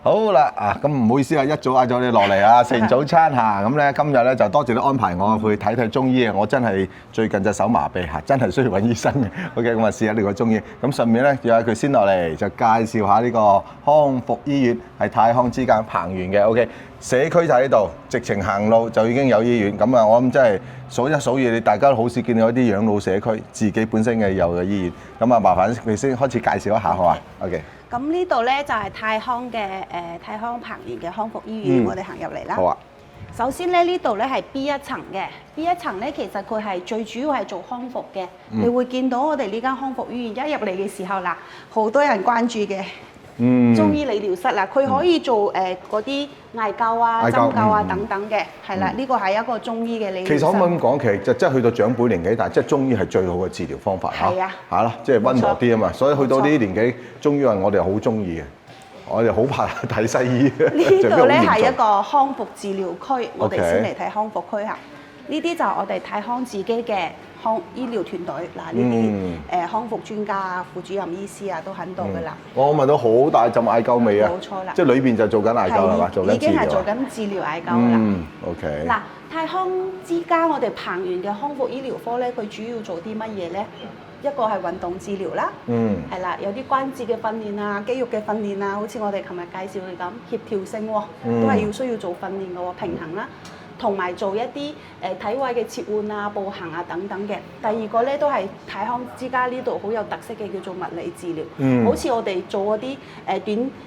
好啦，咁唔好意思啊，一早嗌咗你落嚟啊，食完早餐嚇，咁咧今日咧就多謝你安排我去睇睇中醫啊，我真係最近隻手麻痹嚇，真係需要揾醫生嘅。OK，咁啊試下呢個中醫，咁順便咧叫下佢先落嚟，就介紹下呢個康復醫院係泰康之間彭園嘅。OK，社區就喺度，直情行路就已經有醫院。咁啊，我諗真係數一數二，你大家都好少見到一啲養老社區自己本身嘅有嘅醫院。咁啊，麻煩你先開始介紹一下好啊 ？OK。咁呢度咧就係泰康嘅泰康彭園嘅康復醫院，我哋行入嚟啦。好啊。首先咧呢度咧係 B 一層嘅，B 一層咧其實佢係最主要係做康復嘅。你會見到我哋呢間康復醫院一入嚟嘅時候啦，好多人關注嘅。中醫理療室啦，佢可以做嗰啲艾灸啊、針灸啊等等嘅，係啦，呢個係一個中醫嘅理療室。其實可唔可以咁講？其實就真係去到長輩年紀，但係即係中醫係最好嘅治療方法嚇。係啊，嚇咯，即係溫和啲啊嘛。所以去到呢啲年紀，中醫係我哋好中意嘅，我哋好怕睇西醫。呢度咧係一個康復治療區，我哋先嚟睇康復區嚇。呢啲就係我哋泰康自己嘅醫療團隊嗱，呢啲康復專家啊、副主任醫師啊都喺度㗎啦。我聞到好大陣艾灸味啊！冇錯啦，即係裏邊就做緊艾灸係嘛？做緊治療。已經係做緊治療艾灸啦。OK。嗱，泰康之家我哋彭園嘅康復醫療科咧，佢主要做啲乜嘢咧？一個係運動治療啦，係啦，有啲關節嘅訓練啊、肌肉嘅訓練啊，好似我哋琴日介紹嘅咁，協調性喎，都係需要做訓練嘅喎，平衡啦。同埋做一啲體位嘅切換啊、步行啊等等嘅。第二個咧都係泰康之家呢度好有特色嘅，叫做物理治療。好似我哋做嗰啲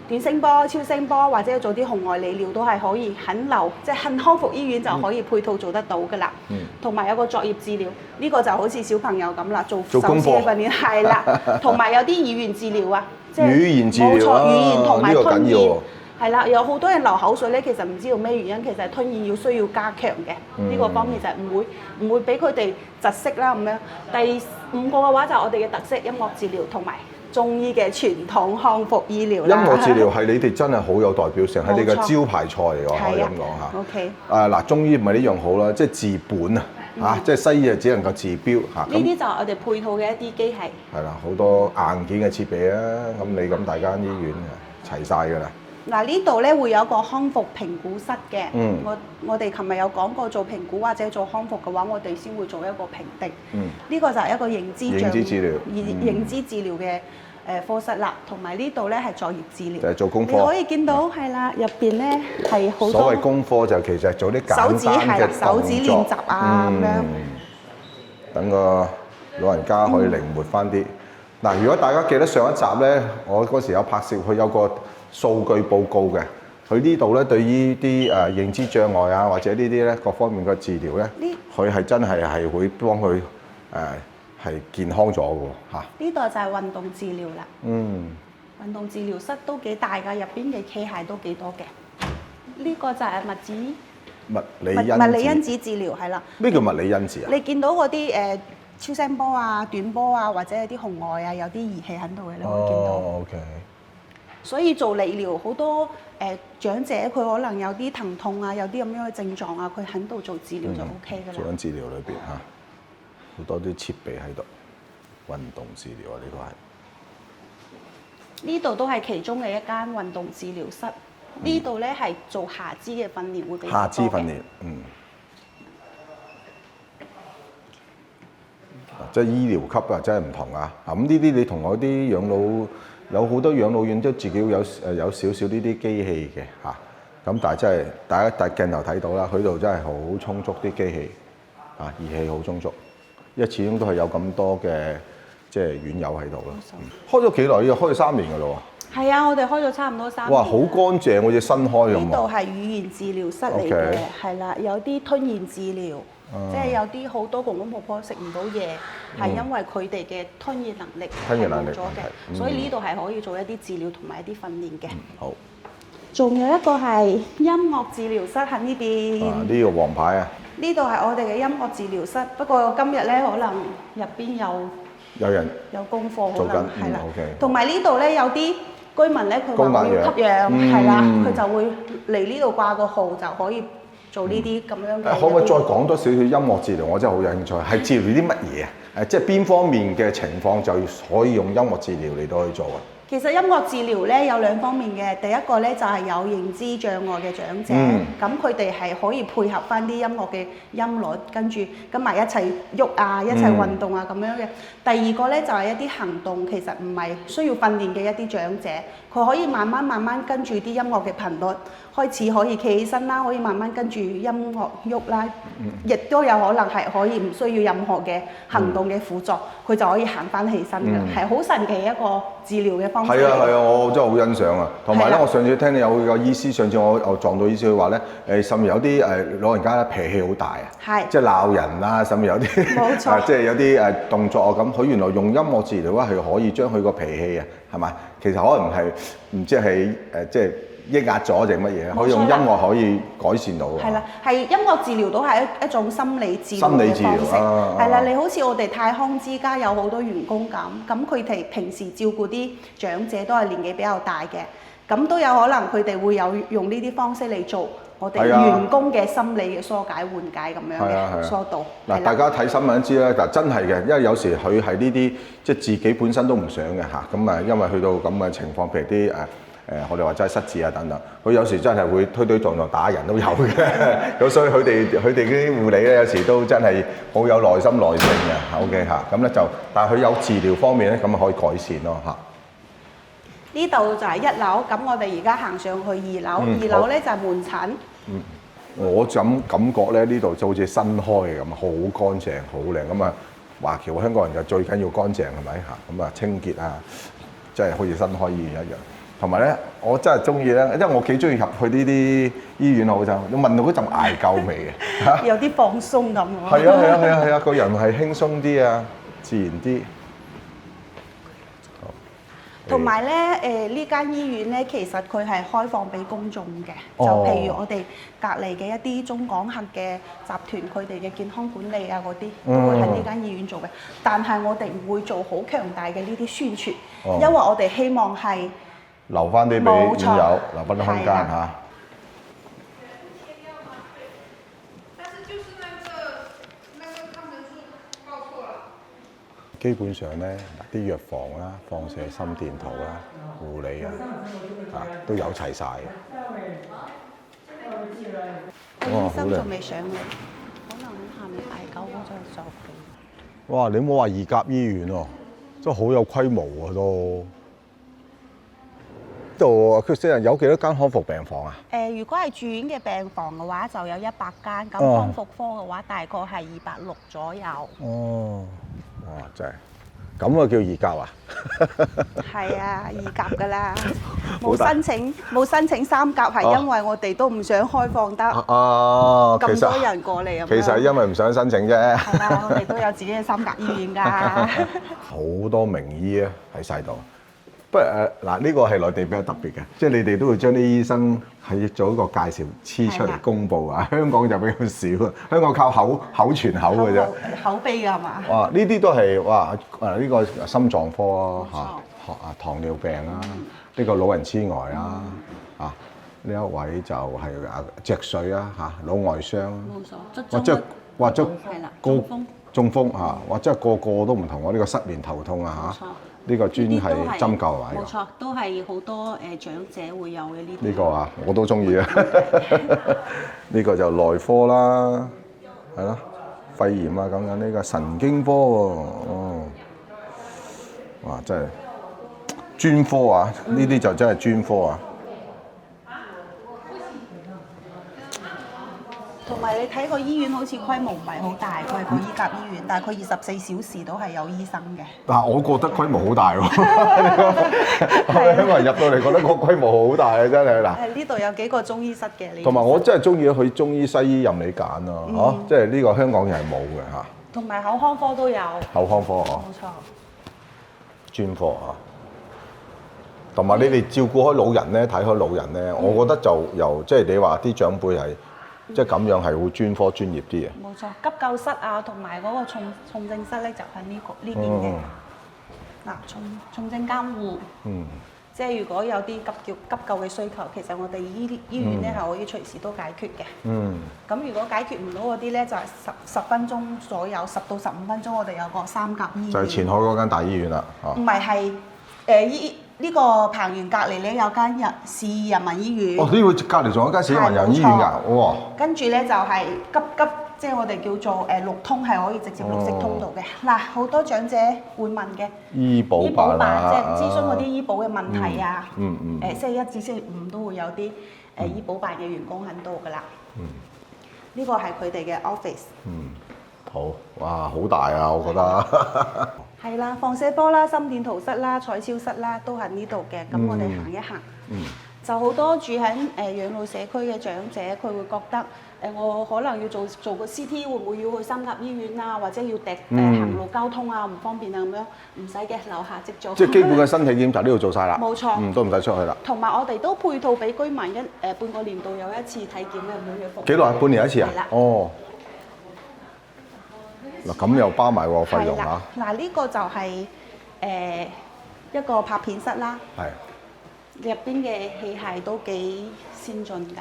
短聲波、超聲波，或者做啲紅外理療都係可以喺樓，即係喺康復醫院就可以配套做得到㗎啦。同埋有個作業治療，呢個就好似小朋友咁啦，做手指嘅訓練係啦。同埋有啲語言治療啊，即係語言治療，冇錯，語言同埋吞咽。係啦，有好多人流口水咧，其實唔知道咩原因，其實係吞咽要需要加強嘅。呢個方面就係唔會俾佢哋窒息啦咁樣。第5個嘅話就係我哋嘅特色音樂治療同埋中醫嘅傳統康復醫療啦。音樂治療係你哋真係好有代表性，係你嘅招牌菜嚟㗎，可以咁講嚇。OK。嗱，中醫唔係呢樣好啦，即係治本啊嚇，即係西醫就只能夠治標嚇。呢啲就係我哋配套嘅一啲機器。係啦，好多硬件嘅設備啊，咁你咁大間醫院齊晒㗎啦。嗱，呢度咧會有一個康復評估室嘅。我哋琴日有講過，做評估或者做康復嘅話，我哋先會做一個評定。呢個就係一個認知治療嘅科室啦。同埋呢度咧係作業治療，就係做功課。你可以見到係啦，入邊咧係好多。所謂功課就其實係做啲簡單嘅手指練習啊咁樣。等個老人家可以靈活翻啲。嗱，如果大家記得上一集咧，我嗰時有拍攝，佢有個數據報告嘅，佢呢度咧對於啲認知障礙啊，或者呢啲咧各方面嘅治療咧，佢係真係會幫佢係健康咗嘅喎嚇。呢度就係運動治療啦。運動治療室都幾大㗎，入邊嘅器械都幾多嘅。呢個就係物理因子治療係啦。咩叫物理因子啊？你見到嗰啲超聲波啊、短波啊，或者有啲紅外啊，有啲儀器喺度嘅，你可以見到。OK。所以做理療好多長者佢可能有啲疼痛啊，有啲咁樣嘅症狀啊，佢喺度做治療就 OK 㗎啦。做緊治療裏邊嚇，好多啲設備喺度，運動治療啊，呢個係。呢度都係其中嘅一間運動治療室。呢度咧係做下肢嘅訓練會比較多嘅。下肢訓練，即係醫療級啊，真係唔同啊！咁呢啲你同我啲養老有好多養老院都自己有少少呢啲機器嘅嚇，咁但係真係大家大鏡頭睇到啦，佢度真係好充足啲機器啊，儀器好充足，因為始終都係有咁多嘅即係院友喺度啦。開咗幾耐？要開咗3年㗎咯喎。係啊，我哋開咗差唔多3年。哇，好乾淨，好似新開咁。呢度係語言治療室嚟嘅，係啦，有啲吞嚥治療。即係有啲好多公公婆婆食唔到嘢，係因為佢哋嘅吞嚥能力係冇咗嘅，所以呢度係可以做一啲治療同埋一啲訓練嘅。好。仲有一個係音樂治療室喺呢邊。呢個黃牌啊！呢度係我哋嘅音樂治療室，不過今日咧可能入邊有人有功課，可能係啦。同埋呢度咧有啲居民咧，佢話要吸氧，係啦，佢就會嚟呢度掛個號就可以。做呢啲咁樣嘅。可唔可以再講多少少音樂治療？我真係好有興趣。係治療啲乜嘢啊？即係邊方面嘅情況就可以用音樂治療嚟到去做啊？其實音樂治療咧有兩方面嘅，第一個咧就係有認知障礙嘅長者，咁佢哋係可以配合翻啲音樂嘅音律，跟埋一齊喐啊，一齊運動啊咁樣嘅。第二個咧就係一啲行動，其實唔係需要訓練嘅一啲長者，佢可以慢慢跟住啲音樂嘅頻率，開始可以企起身啦，可以慢慢跟住音樂喐啦，亦都有可能係可以唔需要任何嘅行動嘅輔助，佢就可以行翻起身嘅，係好神奇一個治療嘅方式。係啊，我真係好欣賞啊！同埋咧，我上次聽你有個醫師，上次我撞到醫師佢話咧，甚至有啲老人家咧脾氣好大啊，即係鬧人啊，甚至有啲即係有啲動作啊咁，佢原來用音樂治療咧係可以將佢個脾氣啊，係咪？其實可能係唔知係即係抑壓咗定乜嘢，可以用音樂可以改善到嘅。係啦，係音樂治療都係一種心理治療嘅方式。係啦，你好似我哋太康之家有好多員工咁佢哋平時照顧啲長者都係年紀比較大嘅，咁都有可能佢哋會有用呢啲方式嚟做我哋員工嘅心理嘅疏解緩解咁樣嘅疏導。嗱，大家睇新聞知啦，嗱真係嘅，因為有時佢係呢啲即係自己本身都唔想嘅嚇，咁啊因為去到咁嘅情況，譬如啲我哋話齋失智啊等等，佢有時真係會推推撞撞打人都有嘅，咁所以佢哋嗰啲護理咧有時都真係好有耐心耐性嘅。OK 嚇，咁咧就但係佢有治療方面咧，咁可以改善咯嚇。呢度就係1樓，咁我哋而家行上去2樓，2樓咧就係門診。我感覺咧呢度就好似新開嘅咁，好乾淨，好靚咁啊！華僑香港人就最緊要乾淨係咪嚇？咁啊清潔啊，即係好似新開醫院一樣。同埋咧，我真係中意咧，因為我幾中意入去呢啲醫院好就，你聞到嗰陣艾灸味嘅嚇，有啲放鬆咁喎。係啊，個人係輕鬆啲啊，自然啲。同埋咧，呢間醫院咧，其實佢係開放俾公眾嘅，就譬如我哋隔離嘅一啲中港客嘅集團，佢哋嘅健康管理啊嗰啲，都會喺呢間醫院做嘅。但係我哋唔會做好強大嘅呢啲宣傳，因為我哋希望係留翻啲俾院友，留翻啲空間嚇。基本上咧，啲藥房啦、放射心電圖啦、護理啊，都有齊晒嘅。醫生仲未上嚟，可能喺下面艾灸嗰陣就。哇！你唔好話二甲醫院喎，真係好有規模啊都。呢度佢成日有幾多間康復病房啊？如果係住院嘅病房嘅話，就有100間。咁康復科嘅話，大概係260左右。哦。哇！真係咁啊，叫二甲啊？係啊，二甲㗎啦，冇申請3甲，係因為我哋都唔想開放得咁多人過嚟啊。其實係因為唔想申請啫。係啦，我哋都有自己嘅3甲醫院㗎。好多名醫啊喺晒度。不過嗱，呢個係內地比較特別嘅，即係你哋都會將啲醫生係做一個介紹黐出嚟公佈啊。香港就比較少啊，香港靠口傳口嘅啫。口碑㗎係嘛？哇！呢啲都係哇呢個心臟科啊糖尿病啊，呢個老人痴呆啊呢一位就係脊髓啊腦外傷。冇錯，或者中風或者個個都唔同喎。呢個失眠頭痛啊嚇。呢個專係針灸嚟嘅，冇錯，都係好多長者會有嘅呢啲。呢個啊，我都中意啊！呢個就內科啦，係咯，肺炎啊咁樣。呢個神經科喎，哇！真係專科啊！呢啲就真係專科啊！同埋你睇個醫院好似規模唔係好大，佢係個醫甲醫院，但係佢24小時都係有醫生嘅。但係我覺得規模好大喎，香港人入到嚟覺得個規模好大啊！真係嗱。呢度有幾個中醫室嘅。同埋我真係中意去中醫西醫任你揀啊！即係呢個香港人係冇嘅嚇。同埋口腔科都有。口腔科冇錯。專科啊。同埋你哋照顧開老人咧，睇開老人咧，我覺得就由即係你話啲長輩係。即係咁樣係會專科專業啲嘅。冇錯，急救室啊，同埋嗰個重症室咧就喺呢邊嘅。嗱，重症監護。即係如果有啲急救嘅需求，其實我哋醫院咧係可以隨時都解決嘅。咁如果解決唔到嗰啲咧，就係10分鐘左右，10到15分鐘，我哋有個3甲醫院。就係前海嗰間大醫院啦。唔係呢個彭園隔離咧有間市人民醫院。哦，呢個隔離仲有間市民人醫院㗎，哇！跟住咧就係急，即係我哋叫做六通，係可以直接綠色通道嘅。嗱，好多長者會問嘅醫保辦即係諮詢嗰啲醫保嘅問題啊。星期一至星期五都會有啲醫保辦嘅員工喺度㗎啦。呢個係佢哋嘅 office。好，哇，好大啊，我覺得。係啦，放射科啦、心電圖室啦、彩超室啦，都喺呢度嘅。咁我哋行一行，就好多住喺養老社區嘅長者，佢會覺得我可能要做個 CT，會唔會要去三甲醫院啊，或者要行路交通啊，唔方便啊咁樣，唔使嘅，樓下即做。即係基本嘅身體檢查呢度做晒啦。冇錯。都唔使出去啦。同埋我哋都配套俾居民半個年度有一次體檢嘅每月服務。幾耐？半年一次啊？係啦。哦。嗱，咁又包埋個費用嚇。嗱，呢個就係一個拍片室啦。係。入邊嘅器械都幾先進㗎。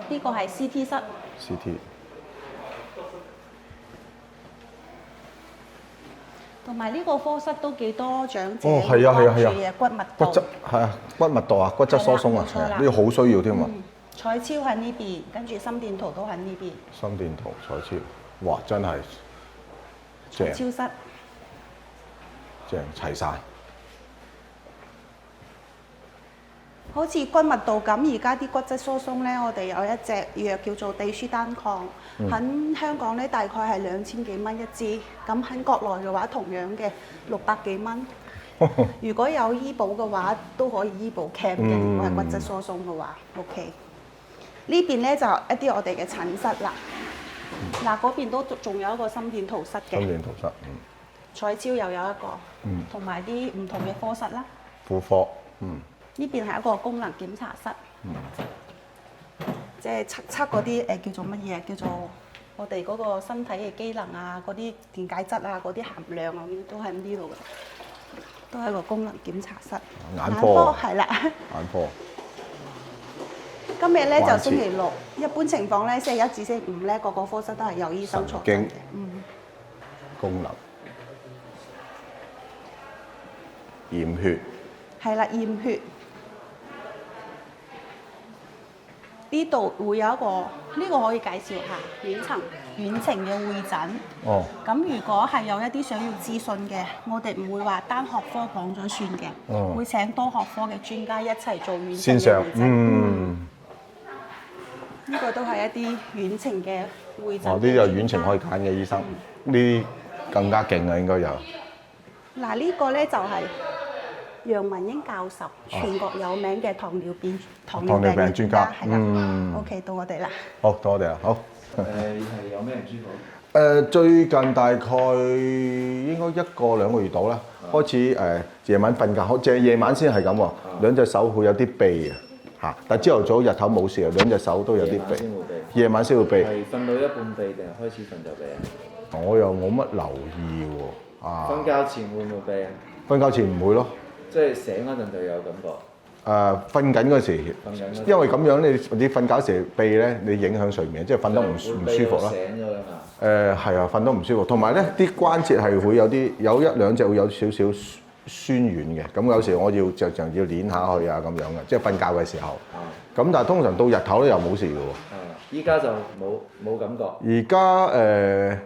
呢個係 CT 室。CT。同埋呢個科室都幾多長者關注嘅骨密度。骨質係啊，骨密度啊，骨質疏鬆啊，呢個好需要添啊。彩超喺呢邊，跟住心電圖都喺呢邊。心電圖、彩超，哇！真係正。超室。正齊晒。好似骨密度咁，而家啲骨質疏鬆咧，我哋有一隻藥叫做地舒單抗，喺香港咧大概係2000幾蚊一支，咁喺國內嘅話同樣嘅600幾蚊。如果有醫保嘅話，都可以醫保 cap 嘅。如果係骨質疏鬆嘅話，OK。呢邊咧就一啲我哋嘅診室啦。嗱，嗰邊都仲有一個心電圖室嘅。心電圖室，彩超又有一個，同埋啲唔同嘅科室啦。婦科，呢邊係一個功能檢查室，即係測嗰啲叫做乜嘢？叫做我哋嗰個身體嘅機能啊，嗰啲電解質啊，嗰啲含量啊，都喺呢度嘅，都係一個功能檢查室。眼科係啦。眼科。今日咧就星期六，一般情況咧星期一至星期五咧，個科室都係有醫生坐嘅。功能驗血。係啦，驗血。呢度會有一個，呢個可以介紹下遠程嘅會診。哦。咁如果係有一啲想要諮詢嘅，我哋唔會話單學科講咗算嘅，會請多學科嘅專家一齊做遠程嘅會診。呢個都係一啲遠程嘅會診。呢啲有遠程可以揀嘅醫生，呢啲更加勁啊，應該有。嗱，呢個咧就係楊文英教授，全國有名嘅糖尿病專家，係啦。OK， 到我哋啦。好，到我哋啦，好。你係有咩唔舒服？最近大概應該1個2個月到啦，開始夜晚瞓覺，淨係夜晚先係咁喎，兩隻手會有啲痹啊嚇，但係朝頭早日頭冇事啊，兩隻手都有啲痹。夜晚先會痹。係瞓到一半痹定係開始瞓就痹啊？我又冇乜留意喎。瞓覺前會唔會痹啊？瞓覺前唔會咯。即係醒嗰陣就有感覺。瞓緊嗰時，因為咁樣你瞓覺時痹咧，你影響睡眠，即係瞓得唔舒服啦。醒咗㗎嘛？係啊，瞓得唔舒服，同埋咧啲關節係會有1兩隻會有少少酸軟嘅，咁有時我要就要捏下去啊咁樣嘅，即係瞓覺嘅時候。咁但係通常到日頭咧又冇事嘅喎。依家就冇感覺。而家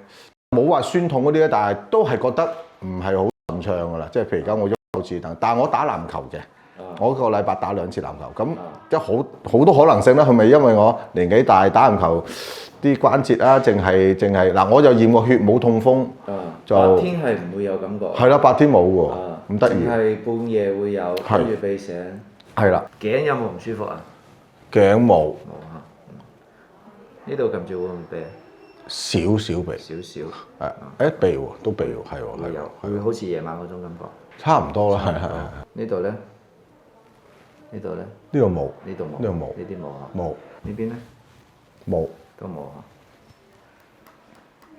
冇話酸痛嗰啲咧，但係都係覺得唔係好順暢㗎啦。即係譬如而家我喐手指但係我打籃球嘅。我一個禮拜打2次籃球，咁即係好多可能性啦。係咪因為我年紀大打籃球啲關節啊？淨係嗱，我就驗過血冇痛風，白天係唔會有感覺。係啦，白天冇喎，咁得意。淨係半夜會有，跟住鼻醒。係啦。頸有冇唔舒服啊？頸冇。冇嚇。呢度撳住會唔會痹啊？少少鼻。少少。鼻喎，都鼻喎，係喎，係有。會好似夜晚嗰種感覺。差唔多啦，係。呢度咧？呢度咧？呢度冇。呢度冇。呢度冇。呢啲冇嚇。冇。呢邊咧？冇。都冇嚇。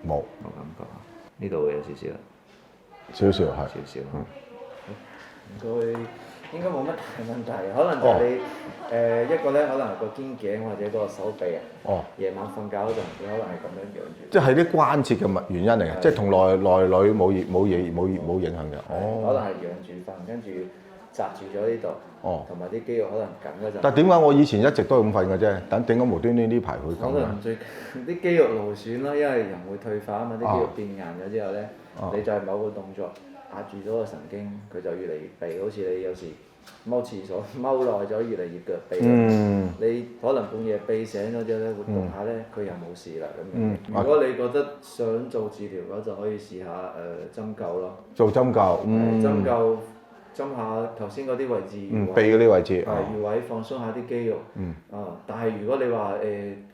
冇。冇感覺嚇。呢度會有少少啦。少少係。少少。應該應該冇乜大問題，可能就係你一個咧，可能係個肩頸或者個手臂啊。哦。夜晚瞓覺嗰陣，你可能係咁樣養住。即係啲關節嘅原因嚟嘅，即係同內裏冇影響嘅。哦。可能係養住瞓，跟住紮住咗呢度。哦。同埋啲肌肉可能緊嗰陣。但係點解我以前一直都係咁瞓嘅啫？點解無端端呢排會咁可咧？能最啲肌肉勞損啦，因為人會退化啊嘛，啲肌肉變硬咗之後咧，你就係某個動作壓住咗個神經，佢就越嚟越痹，好似你有時踎廁所踎耐咗，越嚟越腳痹。你可能半夜痹醒咗之後咧，活動下咧，佢又冇事啦咁樣。如果你覺得想做治療嘅話，就可以試下針灸咯。做針灸。針灸。針下頭先嗰啲位置，鼻嗰啲位置，穴位放鬆下啲肌肉。但係如果你話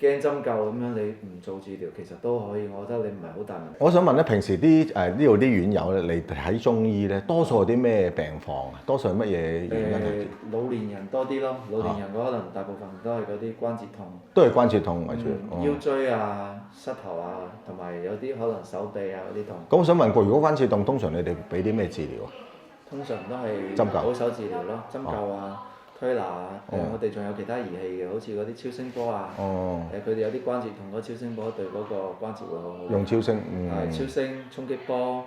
驚針灸咁樣，你唔做治療，其實都可以。我覺得你唔係好大問題。我想問咧，平時啲呢度啲院友咧嚟睇中醫咧，多數係啲咩病況啊？多數係乜嘢原因？老年人多啲咯，老年人可能大部分都係嗰啲關節痛。都係關節痛為主。腰椎啊、膝頭啊，同埋有啲可能手臂啊嗰啲痛。咁我想問過，如果關節痛，通常你哋俾啲咩治療啊？通常都係針灸、保守治療咯，針灸啊、推拿啊，我哋仲有其他儀器嘅，好似嗰啲超聲波啊，佢哋有啲關節痛，嗰超聲波對嗰個關節會好好。用超聲，超聲衝擊波，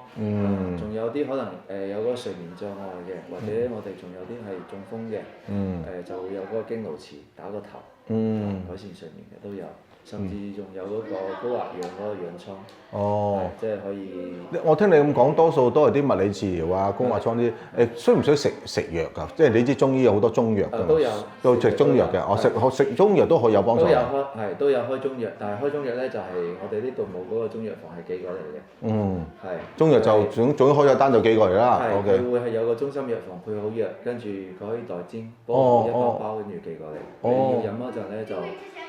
仲有啲可能有嗰個睡眠障礙嘅，或者我哋仲有啲係中風嘅，就會有嗰個經絡磁打個頭，改善睡眠嘅都有。甚至仲有嗰個高壓氧嗰個氧瘡，即係可以。我聽你咁講，多數都係啲物理治療啊、高壓瘡啲。需唔需要食藥㗎？即係你知中醫有好多中藥㗎。都有。都食中藥嘅，食中藥都可以有幫助。都有開中藥，但係開中藥咧就係我哋呢度冇嗰個中藥房係寄過嚟嘅。中藥就總開咗單就寄過嚟啦。佢會係有個中心藥房配好藥，跟住佢可以代煎，煲一包包跟住寄過嚟。你要飲嗰陣咧就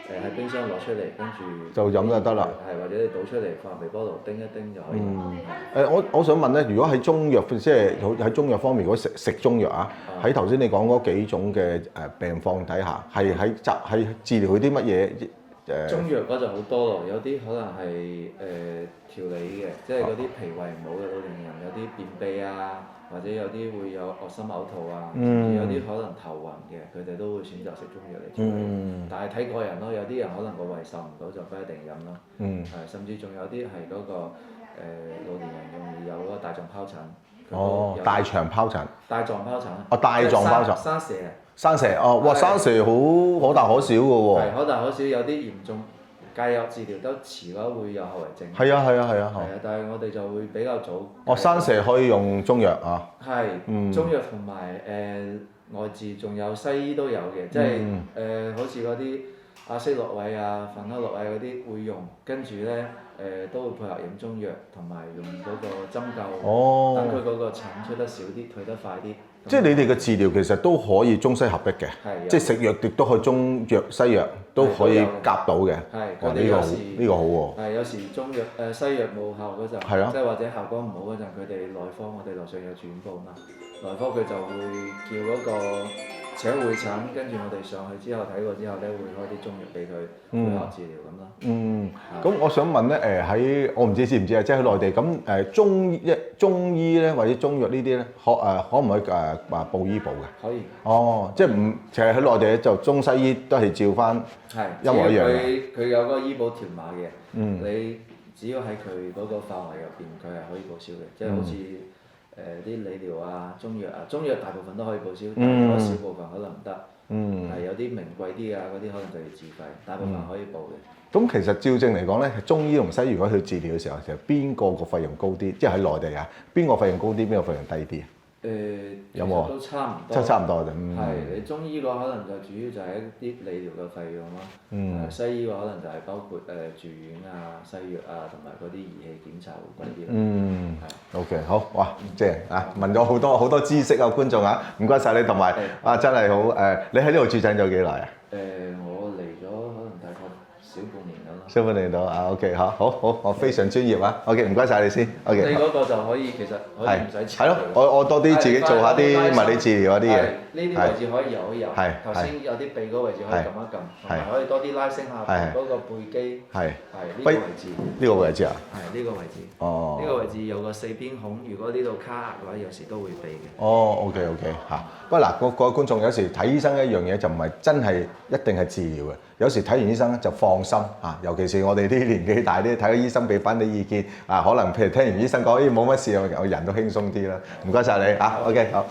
喺冰箱攞出嚟，跟住就飲就得啦。或者你倒出嚟放微波爐叮一叮就可以。我想問咧，如果喺中藥即係喺中藥方面，如果食中藥啊，喺頭先你講嗰幾種嘅病況底下，係治療佢啲乜嘢？中藥嗰就好多咯，有啲可能係調理嘅，即係嗰啲脾胃唔好嘅老年人，有啲便秘啊，或者有啲會有惡心嘔吐啊，有啲可能頭暈嘅，佢哋都會選擇食中藥嚟調理。但係睇個人咯，有啲人可能個胃受唔到就不一定飲咯。甚至仲有啲係嗰個老年人容易有嗰個大腸疱疹。大腸疱疹。大狀疱疹。大狀疱疹。生蛇。生蛇哇！生蛇好可大可小嘅喎。係可大可小，有啲嚴重，介入治療得遲嘅話會有後遺症。係啊，但係我哋就會比較早。生蛇可以用中藥啊？係，中藥同埋外治，仲有西醫都有嘅，即係好似嗰啲阿司洛韋啊、芬克洛韋嗰啲會用，跟住咧都會配合飲中藥，同埋用嗰個針灸，等佢嗰個疹出得少啲，退得快啲。即係你哋嘅治療其實都可以中西合璧嘅，即係食藥亦都可以中藥西藥都可以夾到嘅。呢個好喎。有時中藥西藥冇效嗰陣，即係或者效果唔好嗰陣，佢哋內科我哋樓上有住院部嘛，內科佢就會叫嗰個請會診，跟住我哋上去之後睇過之後咧，會開啲中藥俾佢配合治療咁咯。咁我想問咧，喺我唔知知唔知啊，即係喺內地咁中醫咧或者中藥呢啲咧，可唔可以報醫保嘅？可以。即係唔其實喺內地就中西醫都係照翻一模一樣嘅。佢有嗰個醫保條碼嘅，你只要喺佢嗰個範圍入邊，佢係可以報銷嘅，即係好似啲理療啊、中藥啊，中藥大部分都可以報銷，但係有少部分可能唔得。係有啲名貴啲啊，嗰啲可能就要自費，大部分可以報嘅。咁其實照正嚟講咧，中醫同西醫如果去治療嘅時候，其實邊個費用高啲？即係喺內地啊，邊個費用高啲，邊個費用低啲啊？有冇都差唔多。差唔多啫。你中醫嘅話，可能就主要就係一啲理療嘅費用咯。西醫嘅話，可能就係包括住院啊、西藥啊，同埋嗰啲儀器檢查會貴啲咯。OK， 好，哇，正啊！問咗好多知識啊，觀眾啊，唔該晒你，同埋真係好你喺呢度駐診咗幾耐啊？我嚟咗可能大概小半年啦。舒服令到啊 OK 嚇，好，我非常專業啊 OK 唔該晒你先 OK。你嗰個就可以其實可以唔使切係咯，我多啲自己做下啲物理治療嗰啲嘢。呢啲位置可以游一游，係頭先有啲臂嗰個位置可以撳一撳，同埋可以多啲拉伸下嗰個背肌，係呢個位置。呢個位置啊？係呢個位置。哦。呢個位置有個四邊孔，如果呢度卡壓嘅話，有時都會痹嘅。哦，OK 嚇。不過嗱，各位觀眾有時睇醫生一樣嘢就唔係真係一定係治療嘅，有時睇完醫生咧就放心嚇，尤其是我哋啲年紀大啲，睇個醫生俾翻啲意見啊，可能譬如聽完醫生講，咦冇乜事，我人都輕鬆啲啦。唔該晒你嚇，OK 好。